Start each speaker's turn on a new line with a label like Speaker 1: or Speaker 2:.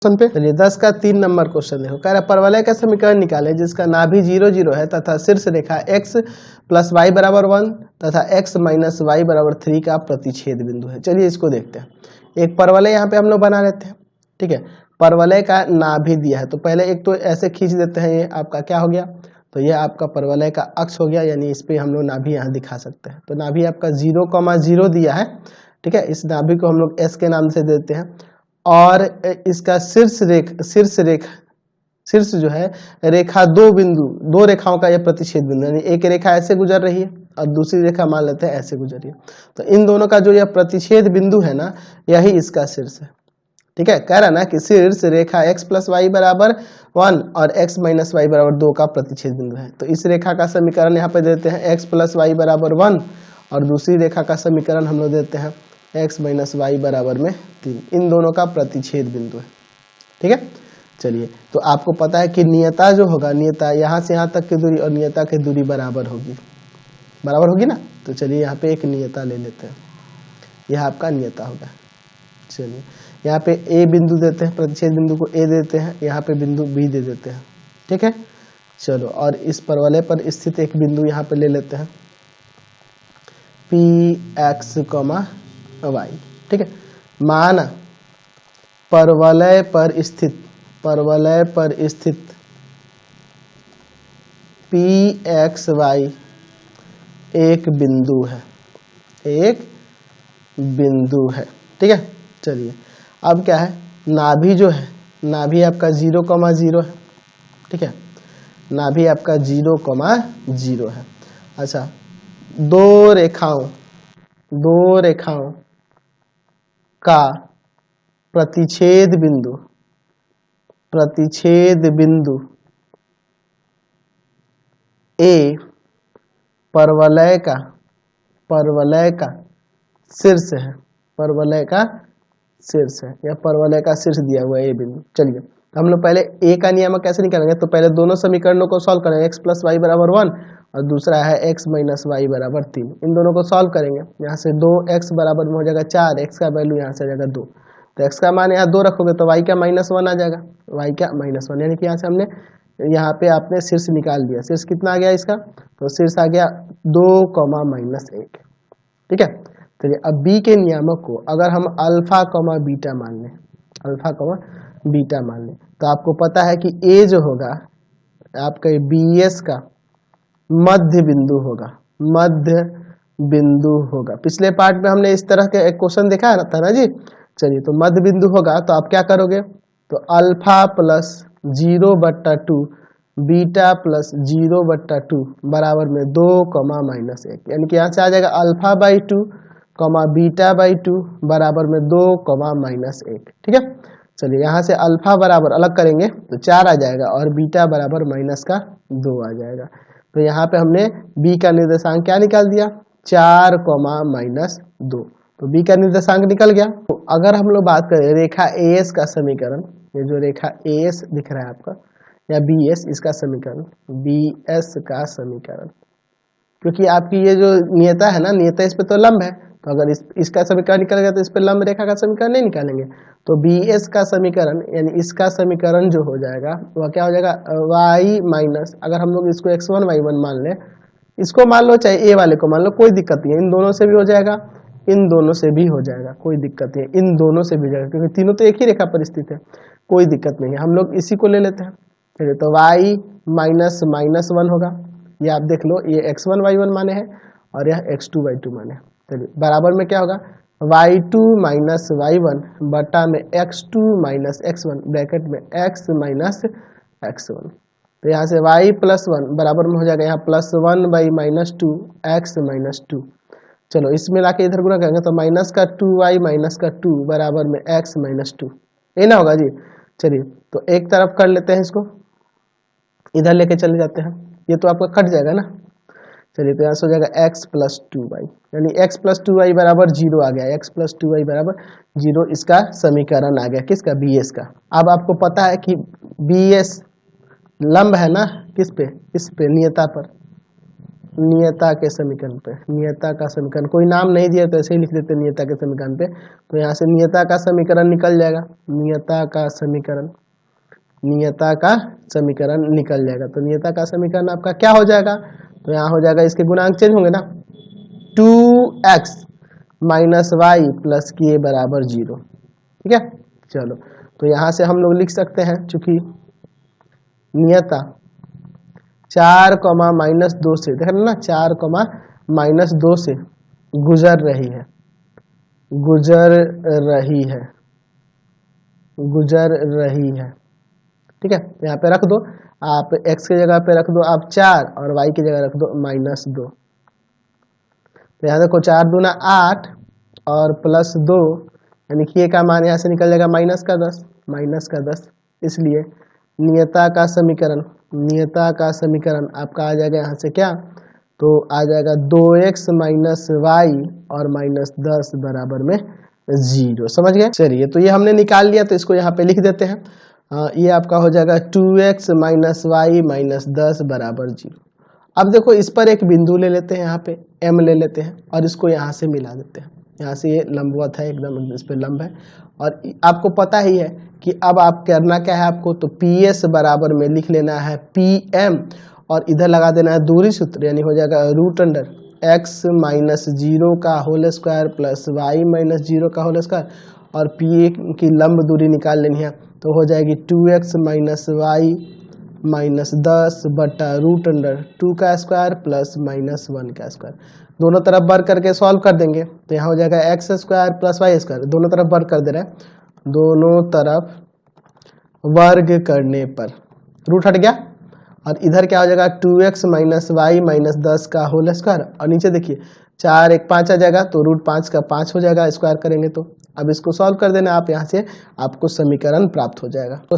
Speaker 1: Question पे चलिए 10 का 3 नंबर क्वेश्चन देखो, कह रहा है परवलय का समीकरण निकालें जिसका नाभि 0 0 है तथा शीर्ष रेखा x प्लस वाई बराबर 1 तथा x माइनस वाई बराबर 3 का प्रतिच्छेद बिंदु है। चलिए इसको देखते हैं। एक परवलय यहाँ पे हम लोग बना लेते हैं, ठीक है। परवलय का नाभि दिया है तो पहले एक तो ऐसे खींच देते हैं, ये आपका क्या हो गया, तो ये आपका परवलय का अक्ष हो गया, यानी इस पे हम लोग नाभि यहाँ दिखा सकते हैं। तो नाभि आपका 0,0 दिया है, ठीक है। इस नाभि को हम लोग s के नाम से देते हैं और इसका शीर्ष जो है रेखा दो रेखाओं का यह प्रतिच्छेद बिंदु, यानी एक रेखा ऐसे गुजर रही है और दूसरी रेखा मान लेते हैं ऐसे गुजर रही है। तो इन दोनों का जो यह प्रतिच्छेद बिंदु है ना, यही इसका शीर्ष है, ठीक है। कह रहा ना कि शीर्ष रेखा x प्लस वाई बराबर 1 और x माइनस वाई बराबर 2 का प्रतिच्छेद बिंदु है। तो इस रेखा का समीकरण यहाँ पे देते हैं x प्लस वाई बराबर 1 और दूसरी रेखा का समीकरण हम लोग देते हैं x माइनस वाई बराबर में 3। इन दोनों का प्रतिच्छेद बिंदु है, ठीक है। चलिए, तो आपको पता है कि नियता जो होगा, नियता यहाँ से यहाँ तक की दूरी और नियता की दूरी बराबर होगी ना। तो चलिए यहाँ पे एक नियता ले लेते हैं, यह आपका नियता होगा। चलिए यहाँ पे a बिंदु देते हैं, प्रतिच्छेद बिंदु को a देते हैं, यहाँ पे बिंदु b दे देते हैं, ठीक है। चलो, और इस परवलय पर स्थित एक बिंदु यहाँ पे ले लेते हैं px, y, ठीक है। माना परवलय पर स्थित pxy एक बिंदु है, ठीक है। चलिए, अब क्या है, नाभि जो है, नाभि आपका 0,0 है, ठीक है। नाभि आपका 0,0 है। अच्छा, दो रेखाओं का प्रतिच्छेद बिंदु A परवलय का शीर्ष है, या परवलय का शीर्ष दिया हुआ है A बिंदु। चलिए, तो हम लोग पहले A का नियामक कैसे निकालेंगे, तो पहले दोनों समीकरणों को सॉल्व करेंगे। x प्लस वाई बराबर 1 और दूसरा है x माइनस वाई बराबर 3। इन दोनों को सॉल्व करेंगे। यहाँ से 2x बराबर में हो जाएगा 4, x का वैल्यू यहाँ से आ जाएगा 2। तो x का मान यहाँ 2 रखोगे तो y का -1 आ जाएगा, y का -1, यानी कि यहाँ से हमने यहाँ पे आपने शीर्ष निकाल दिया। शीर्ष कितना आ गया इसका, तो शीर्ष आ गया 2, -1, ठीक है। चलिए, अब b के नियामक को अगर हम अल्फा बीटा मान लें, तो आपको पता है कि a जो होगा आपका bs का मध्य बिंदु होगा। पिछले पार्ट में हमने इस तरह के एक क्वेश्चन देखा था ना जी। चलिए, तो मध्य बिंदु होगा तो आप क्या करोगे, तो अल्फा प्लस 0/2 बीटा प्लस 0/2 बराबर में 2, -1, यानी कि यहाँ से आ जाएगा अल्फा बाई 2 बीटा बाई 2 बराबर में 2, -1, ठीक है। चलिए, यहाँ से अल्फा बराबर अलग करेंगे तो 4 आ जाएगा और बीटा बराबर -2 आ जाएगा। तो यहाँ पे हमने b का निर्देशांक क्या निकाल दिया, 4, -2। तो b का निर्देशांक निकल गया। तो अगर हम लोग बात करें रेखा AS का समीकरण, ये जो रेखा AS दिख रहा है आपका, या BS, इसका समीकरण, BS का समीकरण, क्योंकि आपकी ये जो नियता है ना, नियता इस पे तो लंब है, तो अगर इसका समीकरण निकलेगा तो इस पे लंब रेखा का समीकरण नहीं निकालेंगे। तो BS का समीकरण, यानी इसका समीकरण जो हो जाएगा वह क्या हो जाएगा, y माइनस, अगर हम लोग इसको x1 y1 मान लें, इसको मान लो चाहे a वाले को मान लो, कोई दिक्कत नहीं है। इन दोनों से भी हो जाएगा, इन दोनों से भी हो जाएगा, कोई दिक्कत नहीं है। इन दोनों से भी हो जाएगा क्योंकि तीनों तो एक ही रेखा पर स्थित है, कोई दिक्कत नहीं है। हम लोग इसी को ले लेते हैं। चलिए, तो y -1 होगा, ये आप देख लो, ये x1 y1 माने हैं और यह x2 y2 माने हैं। चलिए, बराबर में क्या होगा, y2 माइनस y1 बटा में x2 माइनस x1 ब्रैकेट में x माइनस x1। तो यहाँ से y प्लस 1 बराबर में हो जाएगा यहाँ +1 बाई -2 x -2। चलो, इसमें लाके इधर गुणा करेंगे तो -2y -2 बराबर में x -2, ये ना होगा जी। चलिए, तो एक तरफ कर लेते हैं, इसको इधर लेके चले जाते हैं, ये तो आपका कट जाएगा ना। चलिए, तो यहाँ से हो जाएगा x प्लस 2y, यानी x प्लस 2y बराबर 0 आ गया, x प्लस 2y बराबर 0, इसका समीकरण आ गया, किसका, BS का। अब आपको पता है कि BS लंब है ना, किस पे, इस पे, नियता पर। नियता के समीकरण पे, नियता का समीकरण, कोई नाम नहीं दिया तो ऐसे ही लिख देते नियता के समीकरण पे। तो यहाँ से नियता का समीकरण निकल जाएगा, नियता का समीकरण, नियता का समीकरण निकल जाएगा। तो नियता का समीकरण आपका क्या हो जाएगा, तो यहाँ हो जाएगा, इसके गुणांक चेंज होंगे ना, 2x माइनस वाई प्लस के बराबर 0। ठीक है, चलो तो यहाँ से हम लोग लिख सकते हैं, चूंकि नियता 4 माइनस 2 से, देख रहे ना, 4 माइनस 2 से गुजर रही है, गुजर रही है, गुजर रही है। ठीक है, यहाँ पे रख दो आप, x की जगह पे रख दो आप 4 और y की जगह रख दो -2। तो यहाँ देखो 4 दूना 8 और प्लस 2, यानी कि का मान यहाँ से निकल जाएगा माइनस का 10, माइनस का 10। इसलिए नियता का समीकरण, नियता का समीकरण आपका आ जाएगा यहाँ से क्या, तो आ जाएगा 2x माइनस वाई और -10 बराबर में 0। समझ गए? चलिए, तो ये हमने निकाल लिया, तो इसको यहाँ पे लिख देते हैं। ये आपका हो जाएगा 2x माइनस वाई -10 बराबर 0। अब देखो इस पर एक बिंदु ले लेते हैं, यहाँ पे m ले लेते हैं और इसको यहाँ से मिला देते हैं। यहाँ से ये लंबवत है एकदम, इस पे लंब है, और आपको पता ही है कि अब आप करना क्या है आपको, तो PS बराबर में लिख लेना है PM और इधर लगा देना है दूरी सूत्र, यानी हो जाएगा √x माइनस 0 का whole square plus Y minus 0 का होल स्क्वायर, और P की लंब दूरी निकाल लेनी है, तो हो जाएगी 2x माइनस वाई -10 बटा √2 का स्क्वायर प्लस -1 का स्क्वायर। दोनों तरफ वर्ग करके सॉल्व कर देंगे, तो यहाँ हो जाएगा x square plus Y square, दोनों तरफ वर्ग कर दे रहे हैं, दोनों तरफ वर्ग करने पर रूट हट गया, और इधर क्या हो जाएगा 2x माइनस वाई -10 का होल स्क्वायर, और नीचे देखिए 4 1 5 आ जाएगा, तो √5 का 5 हो जाएगा स्क्वायर करेंगे। तो अब इसको सॉल्व कर देना आप, यहाँ से आपको समीकरण प्राप्त हो जाएगा।